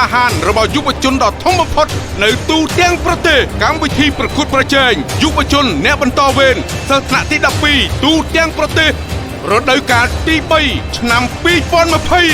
อาหารระบอบยุวชนดอทมพดในตูเตียงประเทศการวิธีประกวดประเจงยุวชนแนบันตอเวนสถานที่12 ปีตูเตียงประเทศรถโดยการตีใบชนำปีฟอนมาพย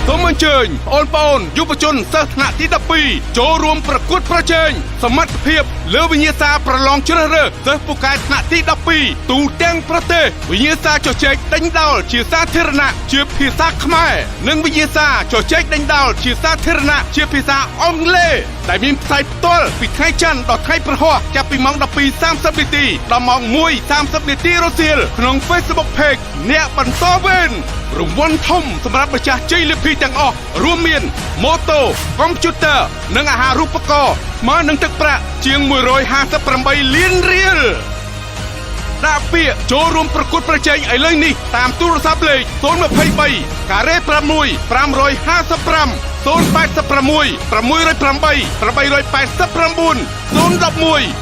ตัวมันเชิญโอนปอนยุวชนสถานที่12 ปีโจรวมประกวดประเจงสมัติเพียบเลือวิญญาณประลองชนะเลิศเซอร์ผู้กายถนัดที่12 ปีตูเตียงประเทศวิญญาณโจเจกดังดาวเชียร์สาธารณะเชียร์พิซาขมายหนึ่งวิญญาณโจเจกดังดาวเชียร์สาธารณะเชียร์พิซาอังเลแต่มีใส่ตัวปิดไทยจันดอกไทยประหัวจะปีมอง12 ปี30 นาทีดอมองมวย30 นาทีโรเซียลขนมเฟซบุ๊กเพจเนี่ยบรรทอเวนรางวัลทมสำหรับประชาชนและพี่จังออกรวมเมียนโมโตคอมพิวเตอร์หนึ่งอาหารรูปกรณ์มาหนึ่งตึกประเชียง158 ล้านเหรียญดาเปียโจรวมประกวดประเจงไอ้เลยนี่ตามตู้รศัพท์เลข023การเร่ประมุย555 086 608 889 011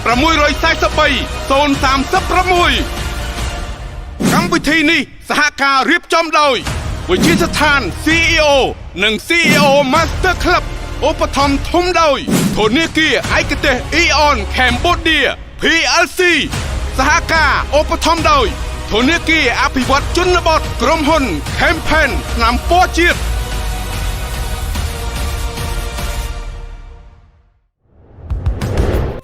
643 กรรมวิธีนี้สหการเรียบจอมโดยวิชิตสถาน CEO หนึ่ง CEO Master Club อุปถัมภ์ทุ่มโดยโทนี่เกียร์ไอเกเตอีออนแคมโบเดีย PLC สหการอุปถัมภ์โดยโทนี่เกียร์อภิวัตชนบทกรมหุนแคมเปญนำป้อจีด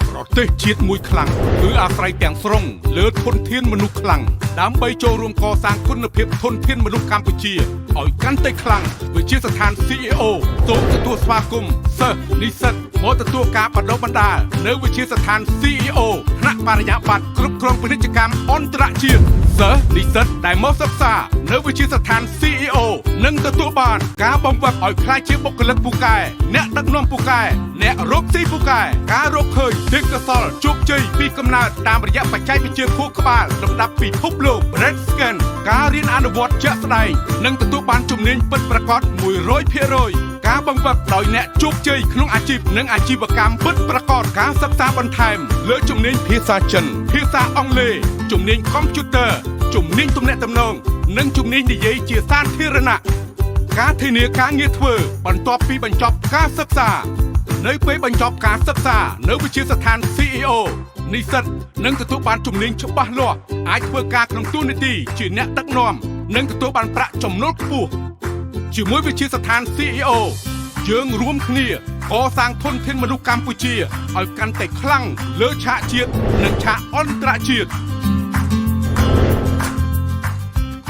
ประเทศជាតិមួយខ្លាំងគឺអាស្រ័យទាំងស្រុងលើធនធានមនុស្សខ្លាំងដើម្បីចូលរួមកសាងគុណភាពធនធានមនុស្សកម្ពុជាឲ្យកាន់តែខ្លាំងវិជាស្ថាន CEO សូមទទួលស្វាគមន៍សិស្សនិស្សិតមកទទួលការបណ្ដុះបណ្ដាលនៅវិជាស្ថាន CEO ថ្នាក់បរិញ្ញាបត្រគ្រប់គ្រងពាណិជ្ជកម្មអន្តរជាតិសិស្សនិស្សិតដែលមកសិក្សានៅវិជាស្ថាន CEO នឹងទទួលបានការបង្វឹកឲ្យក្លាយជាបុគ្គលិកពូកែអ្នកដឹកនាំពូកែអ្នករកស៊ីពូកែការរកឃើញទេពកោសល្យជោគជ័យពីកំណើតតាមរយៈបច្ចេកវិទ្យាខួរក្បាលលំដាប់ពិភពលោក Red Scan ការរៀនអនុវត្តជាក់ស្ដែងនិងទទួលបានជំនាញពិតប្រាកដ 100% ការបង្វឹកដោយអ្នកជោគជ័យក្នុងអាជីពនិងអាជីវកម្មពិតប្រាកដការសិក្សាបន្ថែមលើជំនាញភាសាចិនភាសាអង់គ្លេសជំនាញកុំព្យូទ័រជំនាញទំនាក់ទំនងនិងជំនាញនិយាយជាសាធារណៈការធានាការងារធ្វើបន្ទាប់ពីបញ្ចប់ការសិក្សានៅពេលបញ្ចប់ការសិក្សានៅវិទ្យាស្ថាន CEO និស្សិតនឹងទទួលបានជំនាញច្បាស់លាស់អាចធ្វើការក្នុងតួនាទីជាអ្នកដឹកនាំនិងទទួលបានប្រាក់ចំណូលខ្ពស់ជាមួយវិទ្យាស្ថាន CEO យើងរួមគ្នាកសាងធនធានមនុស្សកម្ពុជាឲ្យកាន់តែខ្លាំងលើឆាកជាតិនិងឆាកអន្តរជាតិ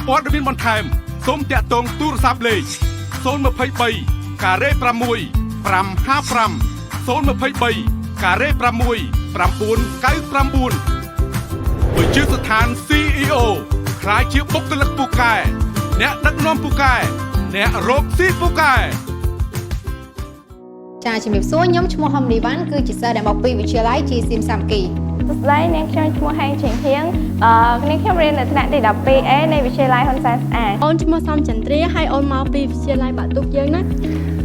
ព័ត៌មានបន្ថែមសូមតាក់ទងទូរស័ព្ទលេខ023ការ៉េ6 555 023ការ៉េ6 999វិជាស្ថាន CEO ក្លាយជាបុគ្គលិកពូកែអ្នកដឹកនាំពូកែអ្នករកស៊ីពូកែចាជំរាបសួរខ្ញុំឈ្មោះហំនីវ៉ាន់គឺជាសិស្សដែលមកពីវិទ្យាល័យជាសៀមសាមគ្គីសួស្តីនាងខ្ញុំឈ្មោះហេងឆេងហៀងនាងខ្ញុំរៀននៅថ្នាក់ទី 12A នៃវិទ្យាល័យហ៊ុនសែនស្អាតអូនឈ្មោះសំចន្ទ្រាហើយអូនមកពីវិទ្យាល័យបាក់ទុកយើងណា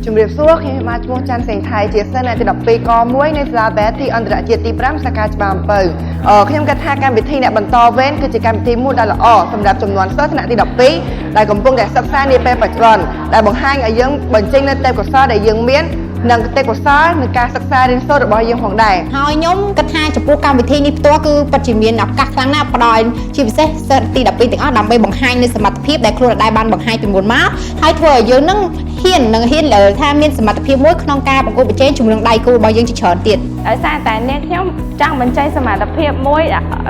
ជំរាបសួរខ្ញុំមកឈ្មោះច័ន្ទសេងថៃជាសិស្សនៅទី 12 ក 1 នៃសាលាបែទីអន្តរជាតិទី 5 សាខាច្បារអំពៅខ្ញុំគិតថាកម្មវិធីអ្នកបន្តវេនគឺជាកម្មវិធីមួយដែលល្អសម្រាប់ចំនួនសិស្សថ្នាក់ទី 12 ដែលកំពុងតែសិក្សានាពេលបច្ចុប្បន្នដែលបង្ហាញឲ្យយើងបញ្ចេញនូវទេពកោសល្យដែលយើងមាននិងទេពកោសល្យនៃការសិក្សារៀនសូត្ររបស់យើងផងដែរហើយខ្ញុំគិតថាចំពោះកម្មវិធីនេះផ្ទាល់គឺពិតជាមានឱកាសខ្លាំងណាស់ផ្ដល់ជាពិសេសសិស្សទី 12 ទាំងអស់ដើម្បីបង្ហាញនូវសមត្ថភាពដែលខ្លួនដែលបានបង្ហាញពីមុនមកហើយធ្វើឲ្យយើងនឹងហ៊ានថាមានសមត្ថភាពមួយក្នុងការប្រកួតប្រជែងជាមួយនឹងដៃគូរបស់យើងជាច្រើនទៀតដោយសារតែនាងខ្ញុំចង់បញ្ចេញសមត្ថភាពមួយ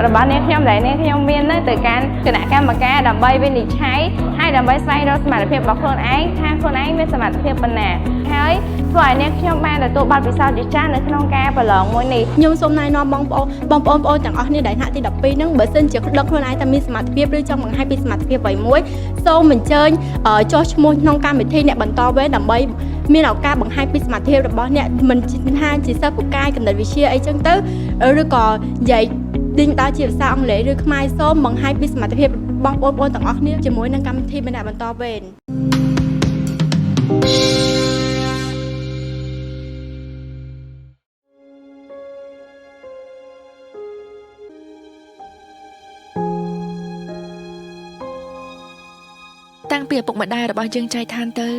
របស់នាងខ្ញុំដែលនាងខ្ញុំមានទៅកាន់គណៈកម្មការដើម្បីវិនិច្ឆ័យហើយដើម្បីស្វែងរកសមត្ថភាពរបស់ខ្លួនឯងថាខ្លួនឯងមានសមត្ថភាពប៉ុណ្ណាហើយធ្វើឲ្យនាងខ្ញុំបានទទួលបទពិសោធន៍ជាច្រើននៅក្នុងការប្រឡងមួយនេះខ្ញុំសូមណែនាំបងប្អូនទាំងអស់គ្នាដែលថ្នាក់ទី 12 ហ្នឹងបើសិនជាដឹកខ្លួនឯងតែមានសមត្ថភាពឬចង់បង្ហាញពីសមត្ថភាពអ្វីមួយសូមអញ្ជើញចុះឈ្មោះក្នុងកម្មវិធីអ្នកបន្តវេនដើម្បីមានឱកាសបង្ហាញពីសមត្ថភាពរបស់អ្នកមិនថាជាសិស្សពូកែគណិតវិទ្យាអីចឹងទៅឬក៏និយាយដេញដើរជាភាសាអង់គ្លេសឬខ្មែរសូមបង្ហាញពីសមត្ថភាពរបស់បងប្អូនទាំងអស់គ្នាជាមួយនឹងកម្មវិធីអ្នកបន្តវេនតាំង ពីឪពុកម្ដាយរបស់យើងចែកឋានទៅ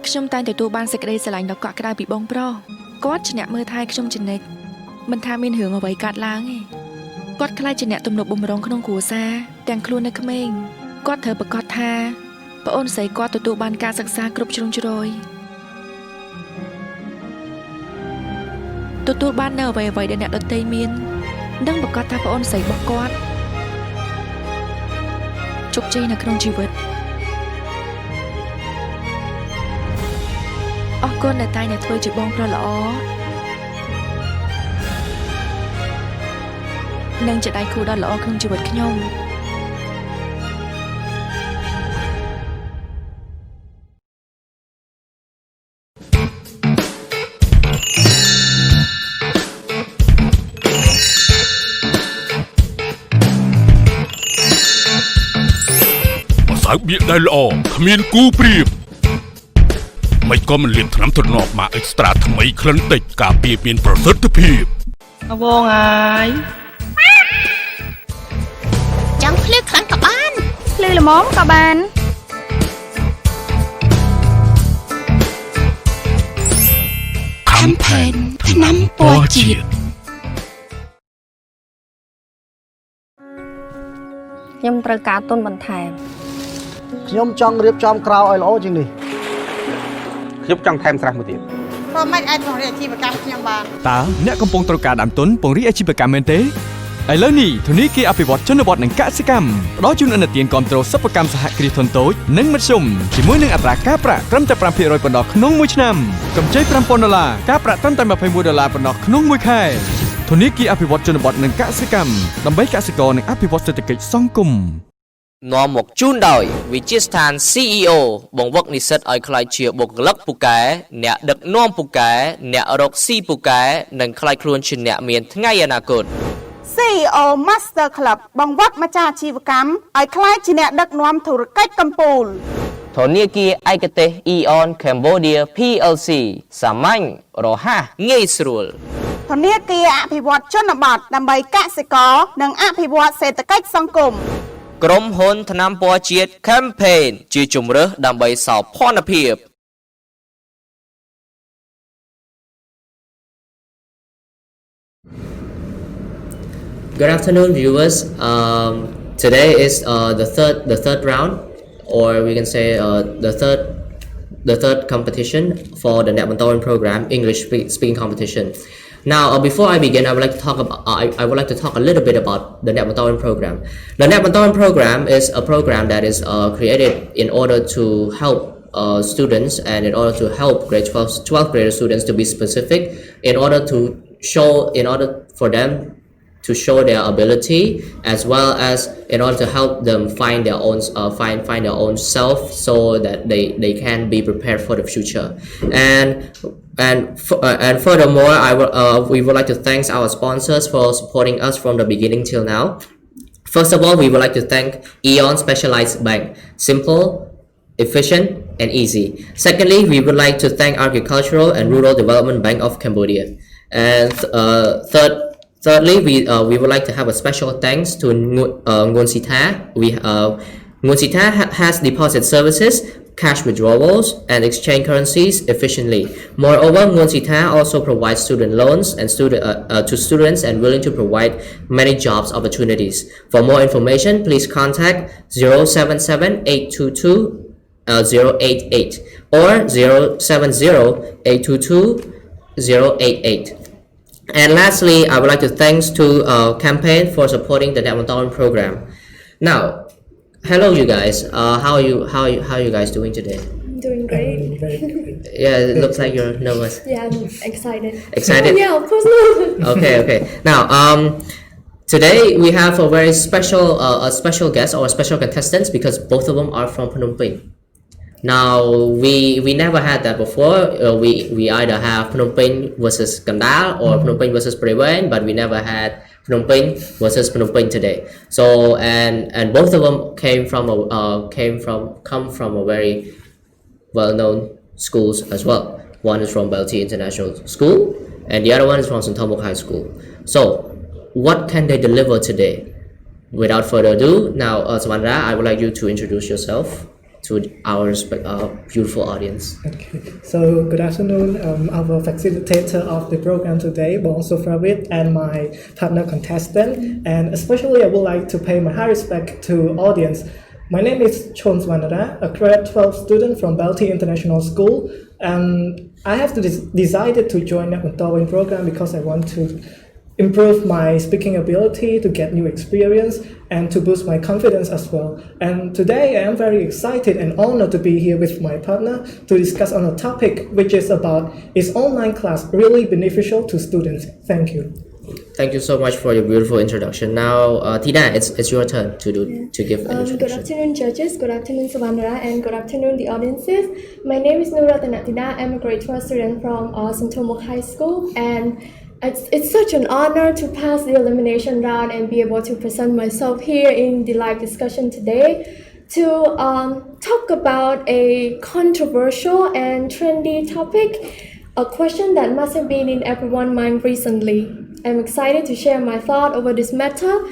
ខ្ញុំតែងទទួលបានសេចក្តីស្រឡាញ់ដ៏កក់ក្ដៅពីបងប្រុសគាត់ជាអ្នកមើលថែខ្ញុំជានិច្ចមិនថាមានរឿងអ្វីកើតឡើងទេគាត់ខ្លាចជាអ្នកទំនុកបម្រុងក្នុងគ្រួសារទាំងខ្លួននៅក្មេងគាត់ត្រូវប្រកាសថាប្អូនស្រីគាត់ទទួលបានការសិក្សាគ្រប់ជ្រុងជ្រោយទទួលបាននៅអ្វីៗដែលអ្នកដទៃមាននិងប្រកាសថាប្អូនស្រីរបស់គាត់ជោគជ័យនៅក្នុងជីវិតអរគុណដែលតែងតែធ្វើជាបងប្រុសល្អនិងជាដៃគូដ៏ល្អក្នុងជីវិតខ្ញុំ ឲ្យបៀកដែលល្អគ្មានគូប្រៀបមិនក៏មិនលៀបថ្នាំទ្រនាប់មកអេកស្ត្រាថ្មីក្លិនតិចការពារមានប្រសិទ្ធភាពអវងហើយចង់ភ្លឺខ្លាំងក៏បាន ភ្លឺល្មមក៏បាន Campaign ថ្នាំពណ៌ជាតិ ខ្ញុំត្រូវការទុនបន្ថែម ខ្ញុំចង់រៀបចំក្រៅឲ្យល្អជាងនេះ ខ្ញុំចង់ថែមស្រះមួយទៀត ព្រោះមិនអាចពង្រីកអាជីវកម្មខ្ញុំបាន តើអ្នកកំពុងត្រូវការដើមទុនពង្រីកអាជីវកម្មមែនទេឥឡូវនេះធនាគារអភិវឌ្ឍជនបទនិងកសិកម្មផ្ដល់ជូនឥណទានគាំទ្រសិប្បកម្មសហគ្រាសធុនតូចនិងមធ្យមជាមួយនឹងអត្រាការប្រាក់ត្រឹមតែ 5% ប៉ុណ្ណោះក្នុងមួយឆ្នាំកម្ចី$5,000ការប្រាក់ត្រឹមតែ$21ប៉ុណ្ណោះក្នុងមួយខែធនាគារអភិវឌ្ឍជនបទនិងកសិកម្មដើម្បីកសិករនិងអភិវឌ្ឍសេដ្ឋកិច្ចសង្គម នាំមកជូនដោយវិទ្យាស្ថាន CEO បង្វឹកនិស្សិតឲ្យក្លាយជាបុគ្គលិកពូកែអ្នកដឹកនាំពូកែអ្នករកស៊ីពូកែនិងក្លាយខ្លួនជាអ្នកមានថ្ងៃអនាគត CEO Master Club បង្វឹកម្ចាស់អាជីវកម្មឲ្យក្លាយជាអ្នកដឹកនាំធុរកិច្ចកំពូល ធនាគារឯកទេស Eon Cambodia PLC សាមញ្ញរហ័សងាយស្រួល ធនាគារអភិវឌ្ឍជនបទដើម្បីកសិករនិងអភិវឌ្ឍសេដ្ឋកិច្ចសង្គម ក្រុមហ៊ុនថ្នាំពណ៌ជាតិ Campaign ជាជំរើសដើម្បីសោភ័ណភាព Good afternoon, viewers. Today is the third round, or we can say the third competition for the Net Bontorvein program, English speaking competition. Now, before I begin, I would like to talk about I would like to talk a little bit about the Net Bontorvein program. The Net Bontorvein program is a program that is created in order to help students and in order to help grade 12th grade students to be specific, in order for them to show their ability, as well as in order to help them find their own find their own self, so that they can be prepared for the future. And furthermore, we would like to thank our sponsors for supporting us from the beginning till now. First of all, we would like to thank Eon Specialized Bank, simple, efficient, and easy. Secondly, we would like to thank Agricultural and Rural Development Bank of Cambodia. And thirdly, we would like to have a special thanks to Nguồn Sita. Nguồn Sita has deposit services, cash withdrawals, and exchange currencies efficiently. Moreover, Nguồn Sita also provides student loans and to students and willing to provide many jobs opportunities. For more information, please contact 077-822-088 or 070-822-088. And lastly, I would like to thanks to Campaign for supporting the Net Bontorvein program. Now, hello you guys. How are you guys doing today? Doing great. Yeah, it looks like you're nervous. Yeah, I'm excited. Excited? Yeah, of course not. Okay. Now, today we have a very special guest or special contestants because both of them are from Phnom Penh. Now, we never had that before. We either have Phnom Penh versus Kandal or Phnom Penh versus Bontorvein, but we never had Phnom Penh versus Phnom Penh today. So and both of them come from a very well-known schools as well. One is from Belty International School, and the other one is from St. Thomas High School. So, what can they deliver today? without further ado, now Sovannara, I would like you to introduce yourself to our beautiful audience. Okay, so good afternoon. Our facilitator of the program today, Bontorvein, and my partner contestant, and especially I would like to pay my high respect to audience. My name is Sovannara, a grade 12 student from Balti International School, and I have decided to join the Bontorvein program because I want to improve my speaking ability, to get new experience, and to boost my confidence as well. And today I am very excited and honored to be here with my partner to discuss on a topic which is about, is online class really beneficial to students? Thank you. Thank you so much for your beautiful introduction. Now, Tina, it's your turn to give an introduction. Good afternoon, judges. Good afternoon, Sovannara, and good afternoon, the audiences. My name is Nou Ratanakthyda. I'm a grade 12 student from St. High School, and it's such an honor to pass the elimination round and be able to present myself here in the live discussion today to talk about a controversial and trendy topic, a question that must have been in everyone's mind recently. I'm excited to share my thought over this matter,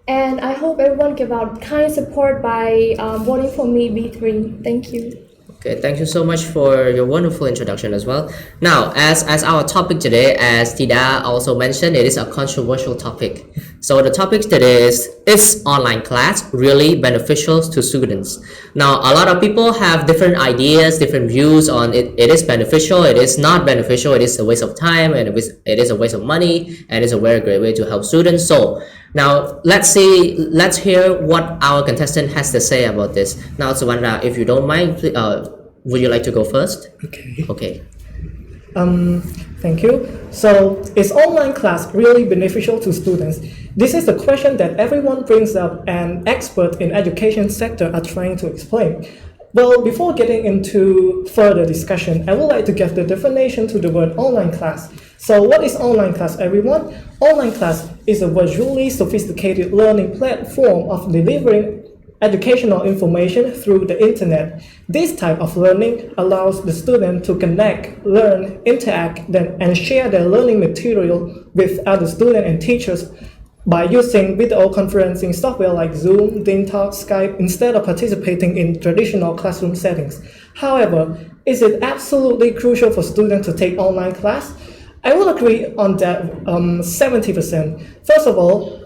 and I hope everyone give out kind support by voting for me B3. Thank you. Okay, thank you so much for your wonderful introduction as well. Now, as our topic today, as Tida also mentioned, it is a controversial topic. So the topic today is online class really beneficial to students? Now, a lot of people have different ideas, different views on it. It is beneficial, it is not beneficial, it is a waste of time, and it is a waste of money, and it's a very great way to help students. So now let's hear what our contestant has to say about this. Now, Sovannara, if you don't mind, would you like to go first? Okay. Thank you. So, is online class really beneficial to students? This is the question that everyone brings up and experts in education sector are trying to explain. Well, before getting into further discussion, I would like to give the definition to the word online class. So what is online class, everyone? Online class is a visually sophisticated learning platform of delivering educational information through the internet. This type of learning allows the student to connect, learn, interact, and share their learning material with other students and teachers by using video conferencing software like Zoom, DingTalk, Skype, instead of participating in traditional classroom settings. However, is it absolutely crucial for students to take online class? I will agree on that 70%. First of all,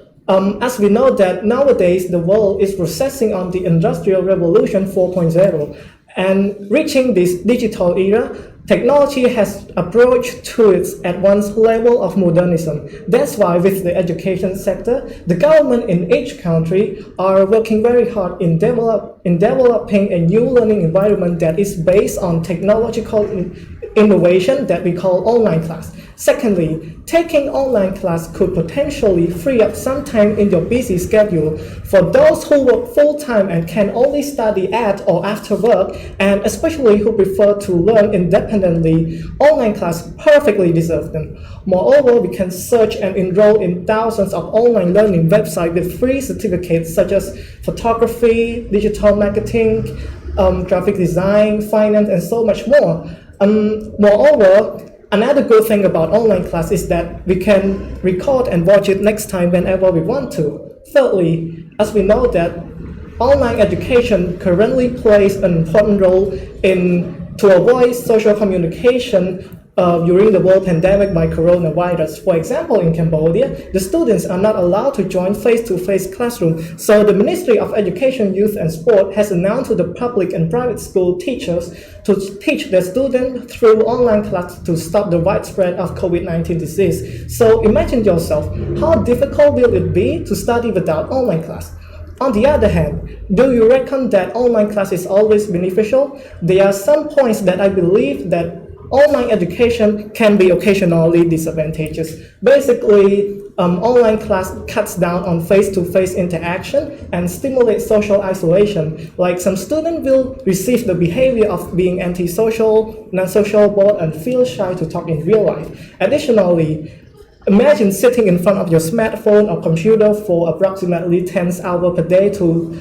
as we know that nowadays the world is processing on the Industrial Revolution 4.0, and reaching this digital era, technology has approached to its advanced level of modernism. That's why with the education sector, the government in each country are working very hard in developing a new learning environment that is based on technological innovation that we call online class. Secondly, taking online class could potentially free up some time in your busy schedule for those who work full-time and can only study at or after work, and especially who prefer to learn independently. Online class perfectly deserve them. Moreover, we can search and enroll in thousands of online learning websites with free certificates such as photography, digital marketing, graphic design, finance, and so much more. Moreover, another good thing about online class is that we can record and watch it next time whenever we want to. Thirdly, as we know that online education currently plays an important role to avoid social communication during the world pandemic by coronavirus. For example, in Cambodia, the students are not allowed to join face-to-face classroom. So the Ministry of Education, Youth and Sport has announced to the public and private school teachers to teach their students through online class to stop the widespread of COVID-19 disease. So imagine yourself, how difficult will it be to study without online class? On the other hand, do you reckon that online class is always beneficial? There are some points that I believe that online education can be occasionally disadvantageous. Basically, online class cuts down on face-to-face interaction and stimulates social isolation. Like some students will receive the behavior of being antisocial, non-social, bored, and feel shy to talk in real life. Additionally, imagine sitting in front of your smartphone or computer for approximately 10 hours per day to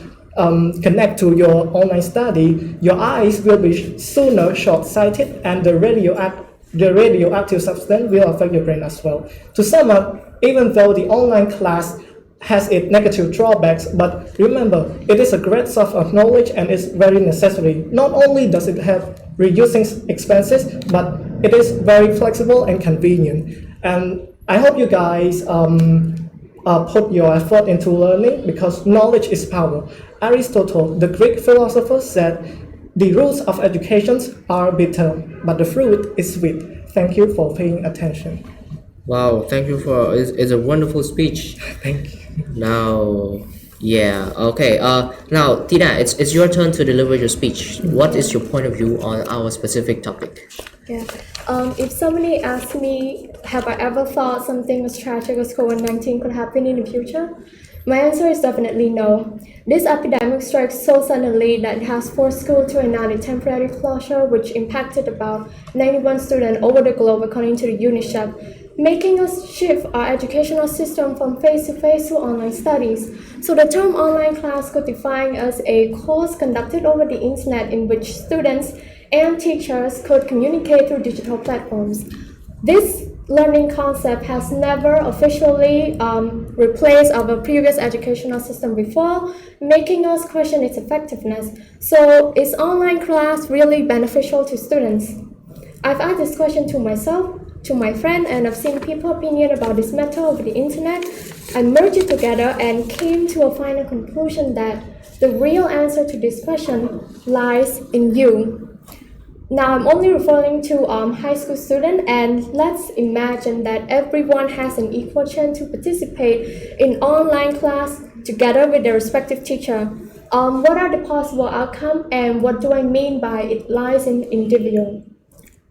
connect to your online study. Your eyes will be sooner short-sighted, and the radioactive substance will affect your brain as well. To sum up, even though the online class has its negative drawbacks, but remember, it is a great source of knowledge and is very necessary. Not only does it have reducing expenses, but it is very flexible and convenient. And I hope you guys put your effort into learning because knowledge is power. Aristotle, the Greek philosopher, said, "The roots of education are bitter, but the fruit is sweet." Thank you for paying attention. Wow, thank you for it's a wonderful speech. Thank you. Now, yeah, okay. Now, Tina, it's your turn to deliver your speech. What is your point of view on our specific topic? Yeah. If somebody asks me, have I ever thought something as tragic as COVID-19 could happen in the future? My answer is definitely no. This epidemic strikes so suddenly that it has forced school to enact a temporary closure, which impacted about 91 students over the globe, according to the UNICEF, making us shift our educational system from face-to-face to online studies. So the term online class could define as a course conducted over the internet in which students and teachers could communicate through digital platforms. This learning concept has never officially replaced our previous educational system before, making us question its effectiveness. So is online class really beneficial to students? I've asked this question to myself, to my friend, and I've seen people's opinion about this matter over the internet. I merged it together and came to a final conclusion that the real answer to this question lies in you. Now I'm only referring to high school students, and let's imagine that everyone has an equal chance to participate in online class together with their respective teacher. What are the possible outcomes, and what do I mean by it lies in individual?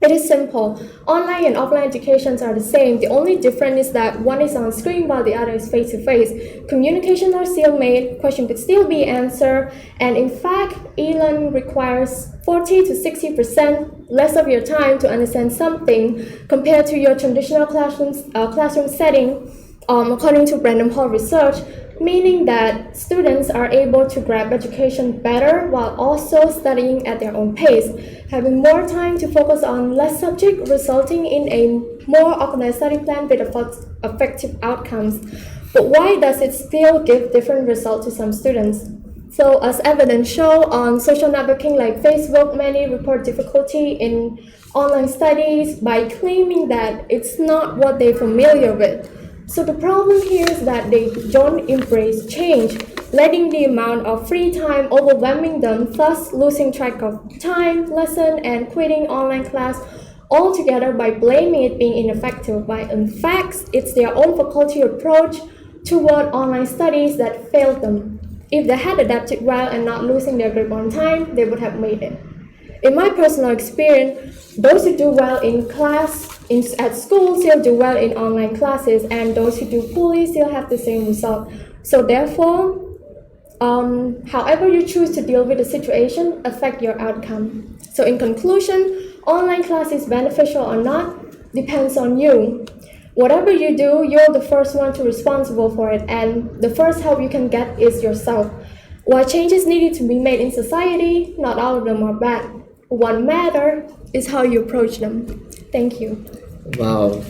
It is simple. Online and offline educations are the same. The only difference is that one is on screen while the other is face-to-face. Communications are still made, questions could still be answered, and in fact, e-learning requires 40 to 60% less of your time to understand something compared to your traditional classroom setting, according to Random Hall research, meaning that students are able to grab education better while also studying at their own pace, having more time to focus on less subject, resulting in a more organized study plan with effective outcomes. But why does it still give different results to some students? So as evidence show on social networking like Facebook, many report difficulty in online studies by claiming that it's not what they're familiar with. So the problem here is that they don't embrace change, letting the amount of free time overwhelming them, thus losing track of time, lesson, and quitting online class altogether by blaming it being ineffective, but in fact, it's their own faculty approach toward online studies that failed them. If they had adapted well and not losing their grip on time, they would have made it. In my personal experience, those who do well in class at school still do well in online classes, and those who do poorly still have the same result. So therefore, however you choose to deal with the situation affect your outcome. So in conclusion, online class is beneficial or not depends on you. Whatever you do, you're the first one to responsible for it, and the first help you can get is yourself. While changes needed to be made in society, not all of them are bad. What matters is how you approach them. Thank you. Wow,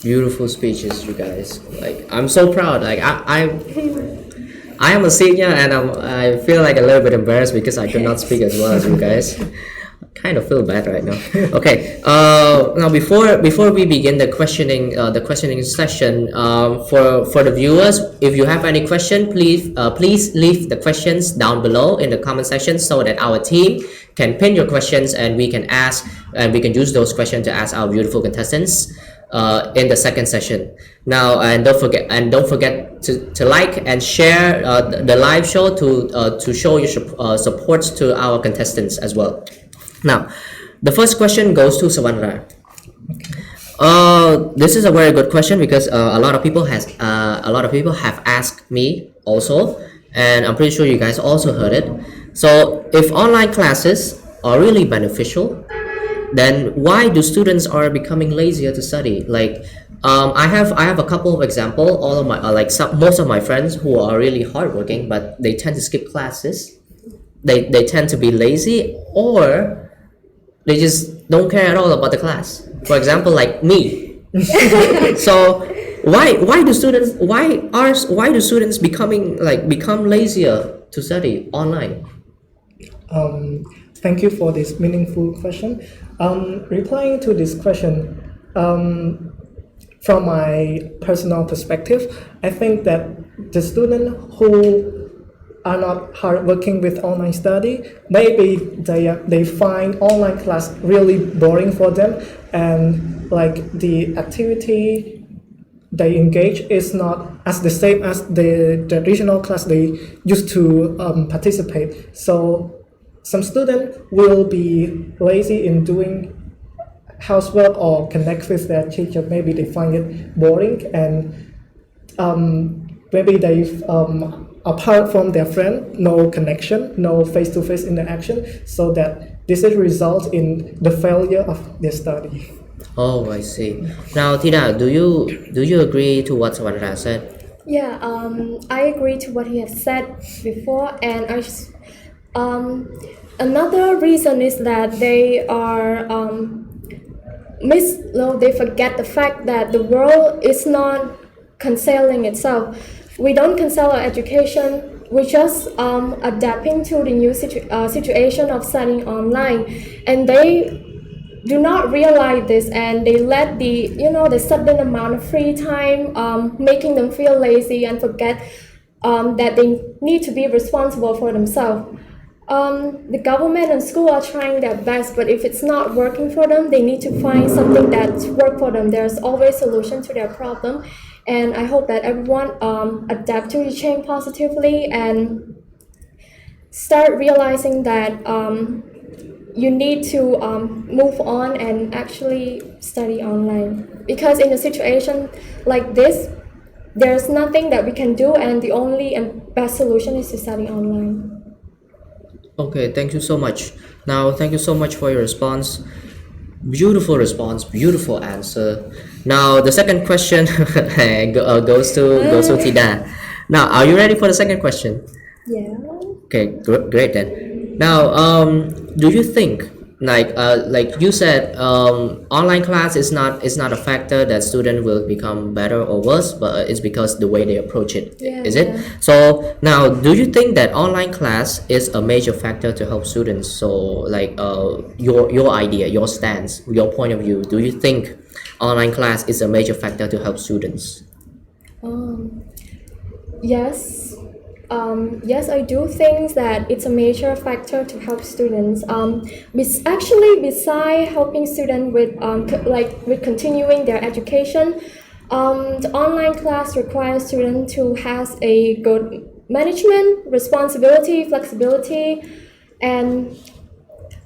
beautiful speeches, you guys. Like, I'm so proud. Like, I am a senior, and I feel like a little bit embarrassed because I could not speak as well as you guys. Kind of feel bad right now. Okay. Now before we begin the questioning session, for the viewers, if you have any question, please leave the questions down below in the comment section so that our team can pin your questions and we can ask and we can use those questions to ask our beautiful contestants in the second session. Now, and don't forget to like and share the live show to show your support to our contestants as well. Now, the first question goes to Sovannara. This is a very good question because a lot of people have asked me also, and I'm pretty sure you guys also heard it. So, if online classes are really beneficial, then why do students are becoming lazier to study? Like, I have a couple of examples. All of my most of my friends who are really hardworking, but they tend to skip classes. They tend to be lazy, or they just don't care at all about the class. For example, like me. So why do students become lazier to study online? Thank you for this meaningful question. Replying to this question, from my personal perspective, I think that the students who are not hardworking with online study, maybe they find online class really boring for them, and like the activity they engage is not as the same as the traditional class they used to participate. So some students will be lazy in doing housework or connect with their teacher. Maybe they find it boring, and maybe they apart from their friend, no connection, no face-to-face interaction, so that this is result in the failure of their study. Oh, I see. Now, Tina, do you agree to what Sovannara said? Yeah, I agree to what he has said before, and another reason is that they are they forget the fact that the world is not canceling itself. We don't cancel our education. We just adapting to the new situation of studying online, and they do not realize this, and they let the sudden amount of free time making them feel lazy and forget that they need to be responsible for themselves. The government and school are trying their best, but if it's not working for them, they need to find something that's work for them. There's always solution to their problem, and I hope that everyone adapt to the change positively and start realizing that you need to move on and actually study online, because in a situation like this, there's nothing that we can do, and the only and best solution is to study online. Okay, thank you so much. Now, thank you so much for your response. Beautiful response, beautiful answer. Now, the second question goes to Tida. Now, are you ready for the second question? Yeah. Okay, great then. Now, do you think like you said, online class is not a factor that student will become better or worse, but it's because the way they approach it, is it? So now, do you think that online class is a major factor to help students? So like your idea, your stance, your point of view, do you think online class is a major factor to help students? Yes. Yes, I do think that it's a major factor to help students. Besides helping students with continuing their education, the online class requires students to have a good management, responsibility, flexibility, and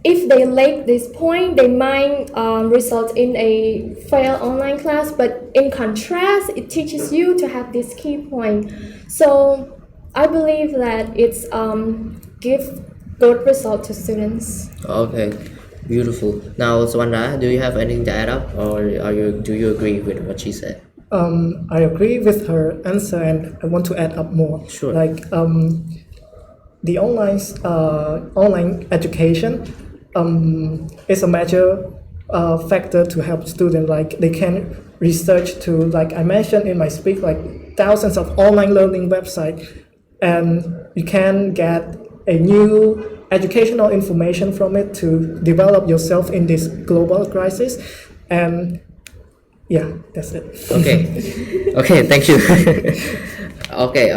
if they lack this point, they might result in a failed online class. But in contrast, it teaches you to have this key point. So I believe that it's give good result to students. Okay, beautiful. Now, Sovannara, do you have anything to add up, or do you agree with what she said? I agree with her answer, and I want to add up more. Sure. Like the online education is a major factor to help students. Like they can research to, like I mentioned in my speech, like thousands of online learning websites. And you can get a new educational information from it to develop yourself in this global crisis. And yeah, that's it. Okay, thank you. Okay,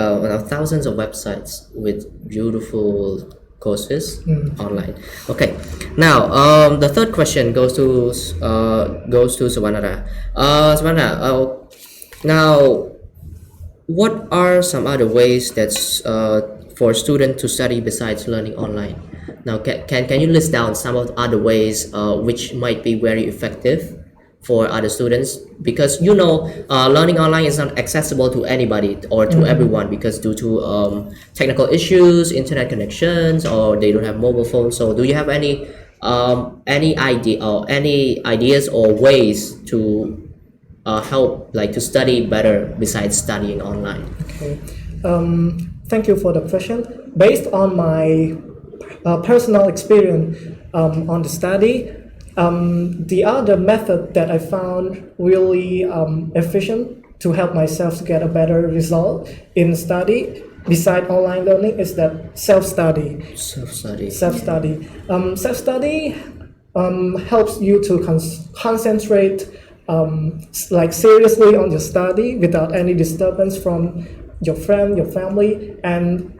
thousands of websites with beautiful courses online. Okay, now the third question goes to Sovannara. Sovannara, now, what are some other ways that's for students to study besides learning online? Now, can you list down some of the other ways which might be very effective for other students? Because learning online is not accessible to anybody or to everyone, because due to technical issues, internet connections, or they don't have mobile phones. So, do you have any ideas or ways to help to study better besides studying online? Okay, thank you for the question. Based on my personal experience on the study, the other method that I found really efficient to help myself to get a better result in study beside online learning is that self-study. Self-study helps you to concentrate like seriously on your study without any disturbance from your friend, your family, and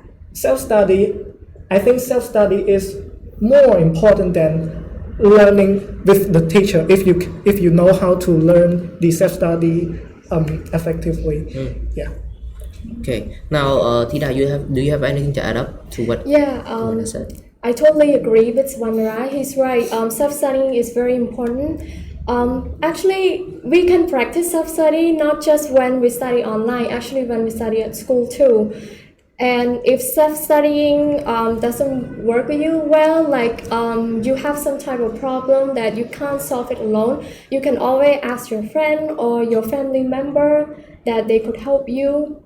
I think self-study is more important than learning with the teacher if you know how to learn the self-study effectively. Yeah. Okay. Now, Thida, do you have anything to add up to what? Yeah. Said? I totally agree with Sovannara. He's right. Self-studying is very important. Actually, we can practice self-study not just when we study online. Actually, when we study at school too. And if self-studying doesn't work with you well, like you have some type of problem that you can't solve it alone, you can always ask your friend or your family member that they could help you.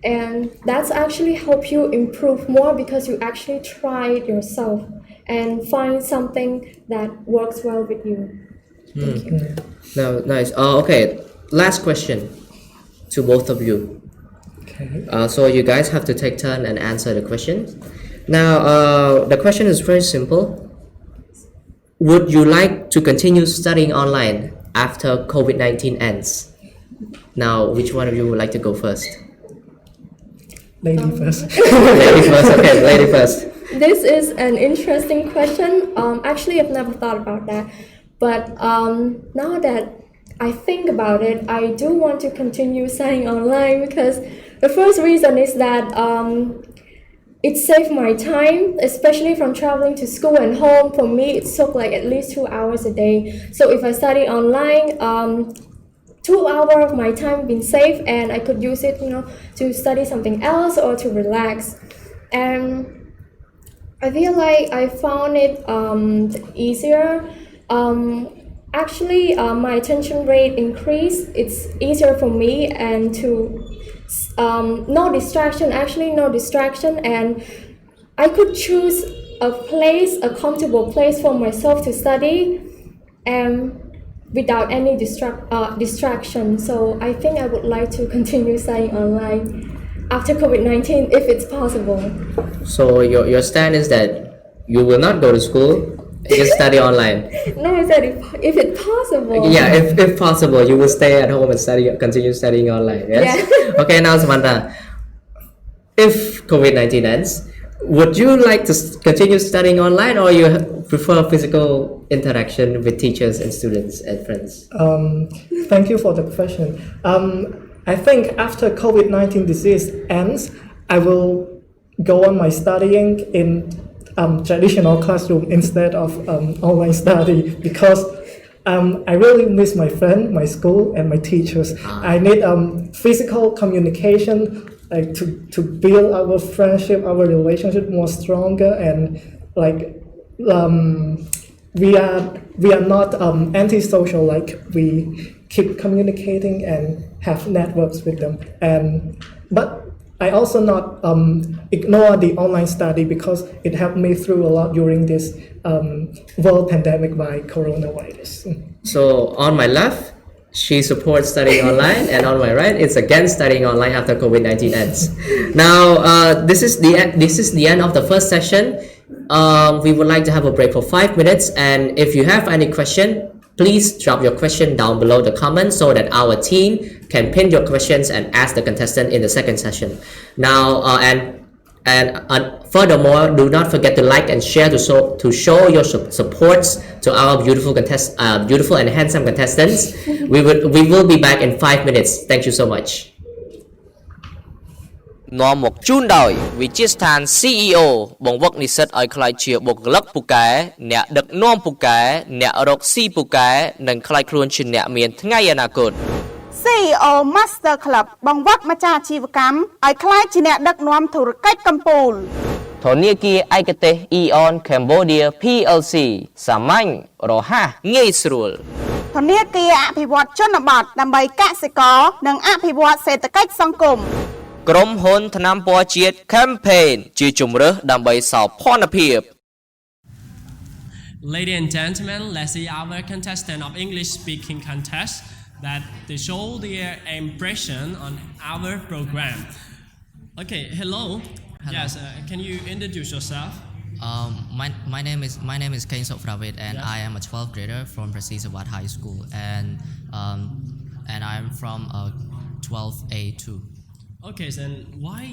And that's actually help you improve more because you actually try it yourself and find something that works well with you. Thank you. No, nice. Okay, last question to both of you. So you guys have to take turn and answer the question. Now, the question is very simple. Would you like to continue studying online after COVID-19 ends? Now, which one of you would like to go first? Lady first. Lady first. Okay, lady first. This is an interesting question. Actually, I've never thought about that. But now that I think about it, I do want to continue studying online because the first reason is that it saved my time, especially from traveling to school and home. For me, it took like at least 2 hours a day. So if I study online, 2 hours of my time been saved, and I could use it, to study something else or to relax. And I feel like I found it easier. Actually, my attention rate increased. It's easier for me and to no distraction, and I could choose a comfortable place for myself to study and without any distraction. So I think I would like to continue studying online after COVID-19 if it's possible. So your stand is that you will not go to school, just study online? No, I said if it's possible. Yeah, if possible, you will stay at home and continue studying online, yes? Yeah. Okay, now Sovannara, if COVID-19 ends, would you like to continue studying online, or you prefer physical interaction with teachers and students and friends? Thank you for the question. I think after COVID-19 disease ends, I will go on my studying in traditional classroom instead of online study because I really miss my friend, my school, and my teachers. I need physical communication, like to build our friendship, our relationship more stronger, and like we are not antisocial. Like we keep communicating and have networks with them, but I also not ignore the online study because it helped me through a lot during this world pandemic by coronavirus. So on my left, she supports studying online, and on my right, it's against studying online after COVID-19 ends. Now, this is the end of the first session. We would like to have a break for 5 minutes, and if you have any question, please drop your question down below the comments so that our team can pin your questions and ask the contestant in the second session. Now, furthermore, do not forget to like and share to show your supports to our beautiful and handsome contestants. We will be back in 5 minutes. Thank you so much. នាំមកជូនដោយវិទ្យាស្ថាន CEO បង្វឹកនិស្សិតឲ្យក្លាយជាបុគ្គលិកពូកែអ្នកដឹកនាំពូកែអ្នករកស៊ីពូកែនិងក្លាយខ្លួនជាអ្នកមានថ្ងៃអនាគត CEO Master Club បង្វឹកម្ចាស់អាជីវកម្មឲ្យក្លាយជាអ្នកដឹកនាំធុរកិច្ចកំពូល ធនាគារឯកទេស Eon Cambodia PLC សាមញ្ញរហ័សងាយស្រួល ធនាគារអភិវឌ្ឍជនបទដើម្បីកសិករនិងអភិវឌ្ឍសេដ្ឋកិច្ចសង្គម ក្រុមហ៊ុនថ្នាំពណ៌ជាតិ Campaign ជាជំរើសដើម្បីសោភ័ណភាព Ladies and gentlemen, let's see our contestant of English speaking contest. that they show their impression on our program. Okay, hello. Yes, can you introduce yourself? My name is Bontorvein, and I am a 12th grader from Prasisawat High School, and I am from 12A2. Okay, so why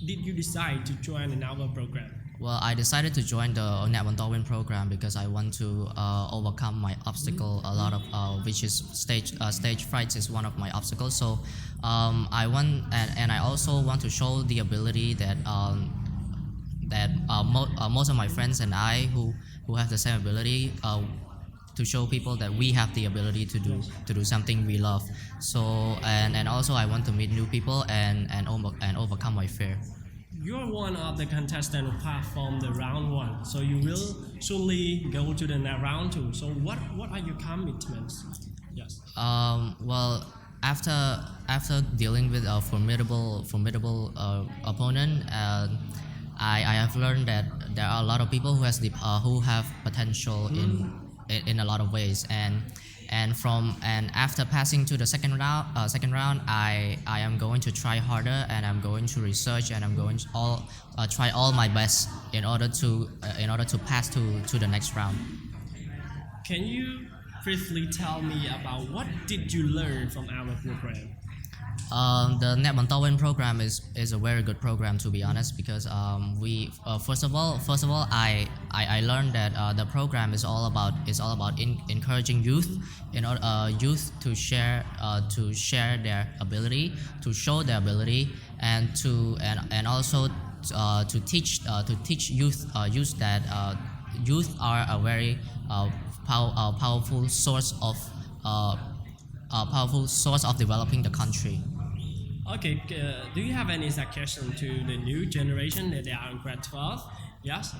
did you decide to join in our program? Well, I decided to join the Bontorvein program because I want to overcome my obstacle. A lot of which is stage fright is one of my obstacles. So I want, and I also want to show the ability that most of my friends and I who have the same ability to show people that we have the ability to do something we love. So and also I want to meet new people and overcome my fear. You're one of the contestants who passed from the round 1, so you will surely go to the round 2. So what are your commitments? Yes. Well, after dealing with a formidable opponent, I have learned that there are a lot of people who have potential in a lot of ways, and after passing to the second round, I am going to try harder, and I'm going to research, and I'm going to try all my best in order to pass to the next round. Can you briefly tell me about what did you learn from our program? The Bontorvein program is a very good program, to be honest, because we first of all I learned that the program is all about encouraging youth to share their ability, to show their ability, and also to teach youth that youth are a very powerful source of developing the country. Okay, do you have any suggestion to the new generation that they are in grade 12? Yes,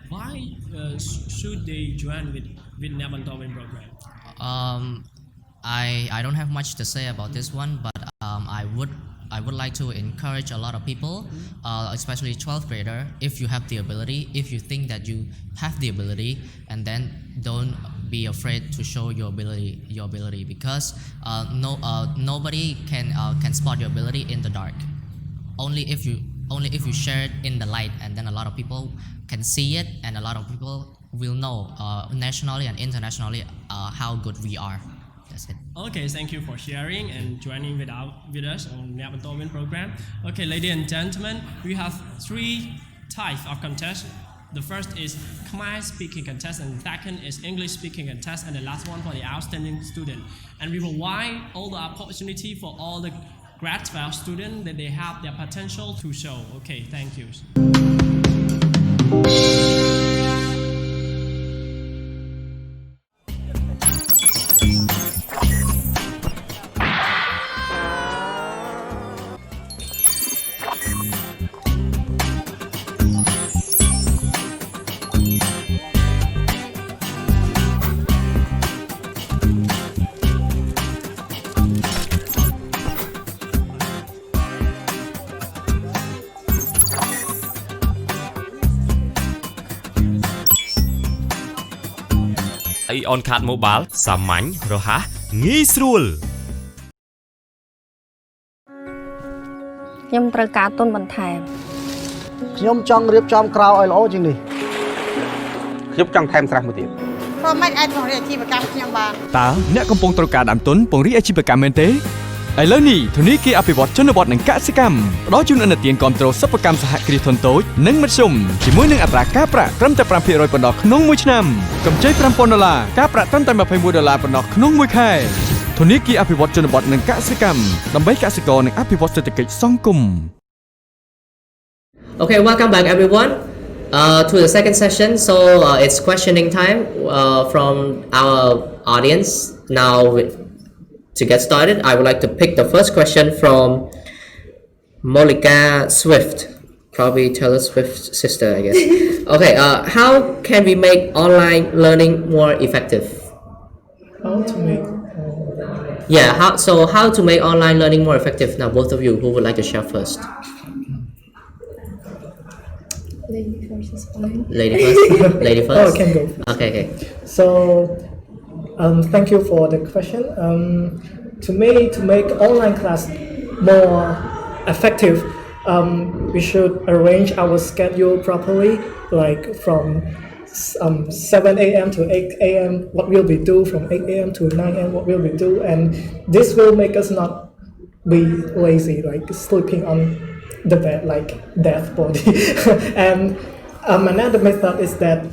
why should they join with Bontorvein program? I don't have much to say about this one, but I would like to encourage a lot of people, especially 12th grader, if you have the ability, if you think that you have the ability, and then don't be afraid to show your ability, because nobody can spot your ability in the dark. Only if you share it in the light, and then a lot of people can see it, and a lot of people will know nationally and internationally how good we are. That's it. Okay, thank you for sharing and joining with us on the Bontorvein program. Okay, ladies and gentlemen, we have 3 types of contests. The first is Khmer speaking contest, and the second is English speaking contest, and the last one for the outstanding student. And we provide all the opportunity for all the grade 12 students that they have their potential to show. Okay, thank you. On card mobile សាមញ្ញរហ័សងាយស្រួល ខ្ញុំត្រូវការទុនបន្ថែម ខ្ញុំចង់រៀបចំក្រៅឲ្យល្អជាងនេះ ខ្ញុំចង់ថែមស្រះមួយទៀត ព្រោះមិនអាចពង្រីកអាជីវកម្មខ្ញុំបាន តើអ្នកកំពុងត្រូវការដើមទុនពង្រីកអាជីវកម្មមែនទេ ឥឡូវនេះធនាគារអភិវឌ្ឍជនបទនិងកសិកម្មផ្ដល់ជូនឥណទានគាំទ្រសិប្បកម្មសហគ្រាសធុនតូចនិងមធ្យមជាមួយនឹងអត្រាការប្រាក់ត្រឹមតែ 5% ប៉ុណ្ណោះក្នុងមួយឆ្នាំកម្ចី $5,000 ការប្រាក់ត្រឹមតែ $21 ប៉ុណ្ណោះក្នុងមួយខែធនាគារអភិវឌ្ឍជនបទនិងកសិកម្មដើម្បីកសិករនិងអភិវឌ្ឍសេដ្ឋកិច្ចសង្គម Okay, welcome back everyone to the second session. So it's questioning time from our audience. Now to get started, I would like to pick the first question from Molika Swift, probably Taylor Swift's sister, I guess. Okay, how can we make online learning more effective? How to make how to make online learning more effective? Now, both of you, who would like to share first? Lady first is fine. Lady first. Lady first. Oh, I can go. Okay. So Thank you for the question. To me, to make online class more effective, we should arrange our schedule properly, like from 7 a.m. to 8 a.m. what will we do, from 8 a.m. to 9 a.m. what will we do, and this will make us not be lazy, like sleeping on the bed like dead body. And another method is that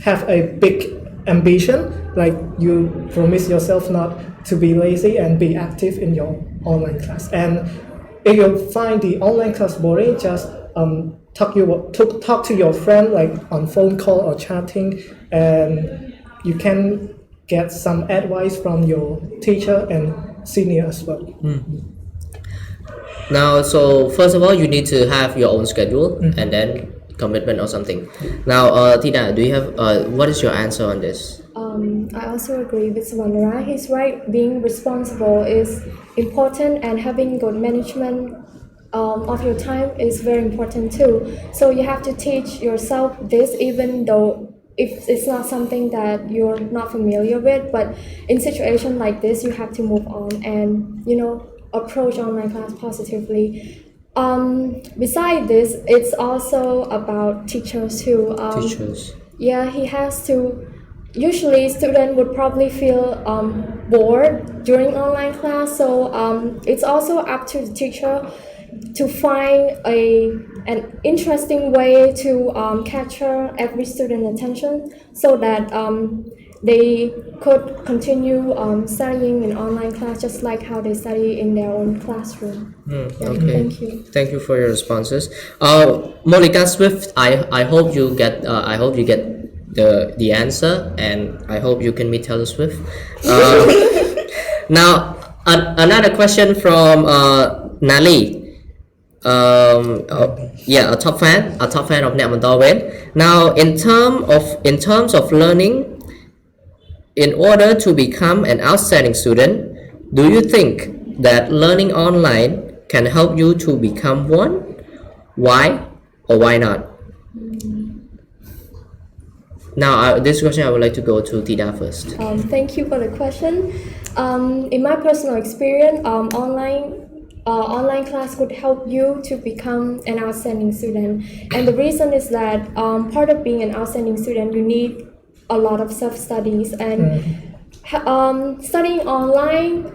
have a big ambition, like you promise yourself not to be lazy and be active in your online class. And if you find the online class boring, just talk to your friend, like on phone call or chatting, and you can get some advice from your teacher and senior as well. Now, so first of all, you need to have your own schedule and then commitment or something. Now, Tina, do you have what is your answer on this? I also agree with Sovannara. He's right. Being responsible is important, and having good management of your time is very important too. So you have to teach yourself this, even though if it's not something that you're not familiar with. But in situation like this, you have to move on and approach online class positively. Beside this, it's also about teachers too. Teachers. Yeah, he has to. Usually, students would probably feel bored during online class. So it's also up to the teacher to find an interesting way to capture every student's attention, so that they could continue studying in online class just like how they study in their own classroom. Okay. Thank you. Thank you for your responses. Monica Swift, I hope you get the answer, and I hope you can meet Taylor Swift. Now, another question from Nali. A top fan of Nou Ratanakthyda. Now, in terms of learning, in order to become an outstanding student, do you think that learning online can help you to become one? Why or why not? Now, this question I would like to go to Tida first. Thank you for the question. In my personal experience, online class could help you to become an outstanding student. And the reason is that part of being an outstanding student, you need a lot of self-studies. And studying online,